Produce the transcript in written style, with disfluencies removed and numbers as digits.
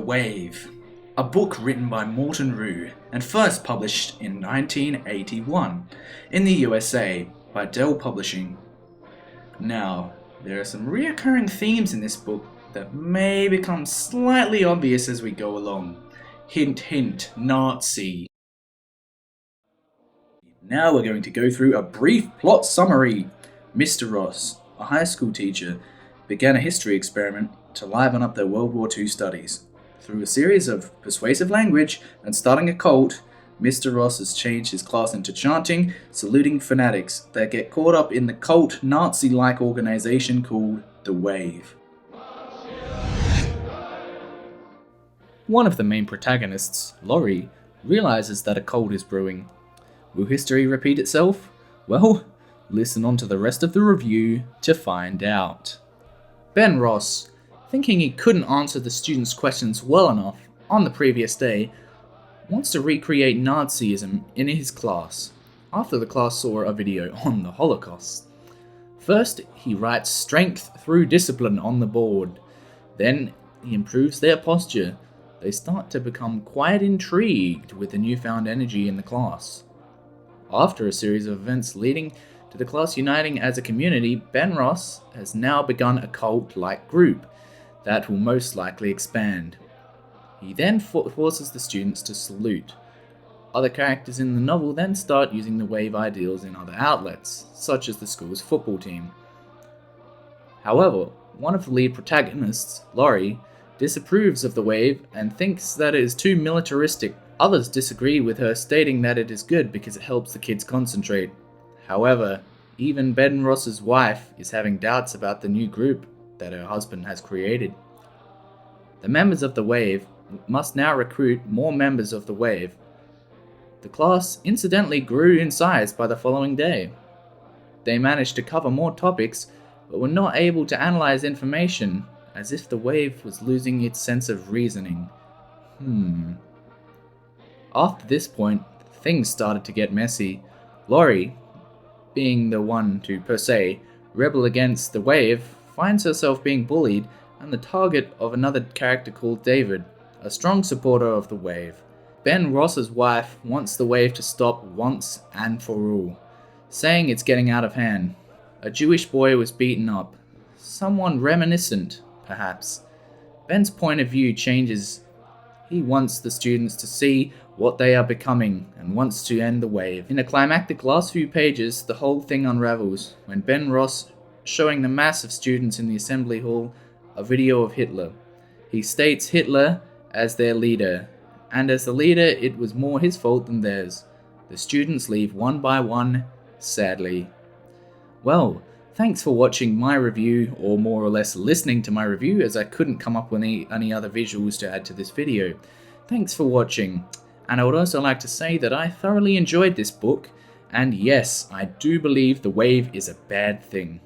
Wave, a book written by Morton Rhue and first published in 1981 in the USA by Dell Publishing. Now, there are some recurring themes in this book that may become slightly obvious as we go along. Hint hint, Nazi. Now we're going to go through a brief plot summary. Mr. Ross, a high school teacher, began a history experiment to liven up their World War II studies. Through a series of persuasive language and starting a cult, Mr. Ross has changed his class into chanting, saluting fanatics that get caught up in the cult Nazi-like organization called the Wave. One of the main protagonists, Laurie, realizes that a cult is brewing. Will history repeat itself? Well, listen on to the rest of the review to find out. Ben Ross, thinking he couldn't answer the students' questions well enough on the previous day, wants to recreate Nazism in his class after the class saw a video on the Holocaust. First, he writes strength through discipline on the board. Then, he improves their posture. They start to become quite intrigued with the newfound energy in the class. After a series of events leading to the class uniting as a community, Ben Ross has now begun a cult-like group that will most likely expand. He then forces the students to salute. Other characters in the novel then start using the Wave ideals in other outlets, such as the school's football team. However, one of the lead protagonists, Laurie, disapproves of the Wave and thinks that it is too militaristic. Others disagree with her, stating that it is good because it helps the kids concentrate. However, even Ben Ross's wife is having doubts about the new group that her husband has created. The members of the Wave must now recruit more members of the Wave. The class incidentally grew in size by the following day. They managed to cover more topics, but were not able to analyze information, as if the Wave was losing its sense of reasoning. After this point, things started to get messy. Laurie, being the one to, per se, rebel against the Wave, finds herself being bullied and the target of another character called David, a strong supporter of the Wave. Ben Ross's wife wants the Wave to stop once and for all, saying it's getting out of hand. A Jewish boy was beaten up. Someone reminiscent, perhaps. Ben's point of view changes. He wants the students to see what they are becoming and wants to end the Wave. In the climactic last few pages, the whole thing unravels when Ben Ross, showing the mass of students in the assembly hall, a video of Hitler. He states Hitler as their leader, and as the leader it was more his fault than theirs. The students leave one by one, sadly. Well, thanks for watching my review, or more or less listening to my review, as I couldn't come up with any other visuals to add to this video. Thanks for watching, and I would also like to say that I thoroughly enjoyed this book, and yes, I do believe the Wave is a bad thing.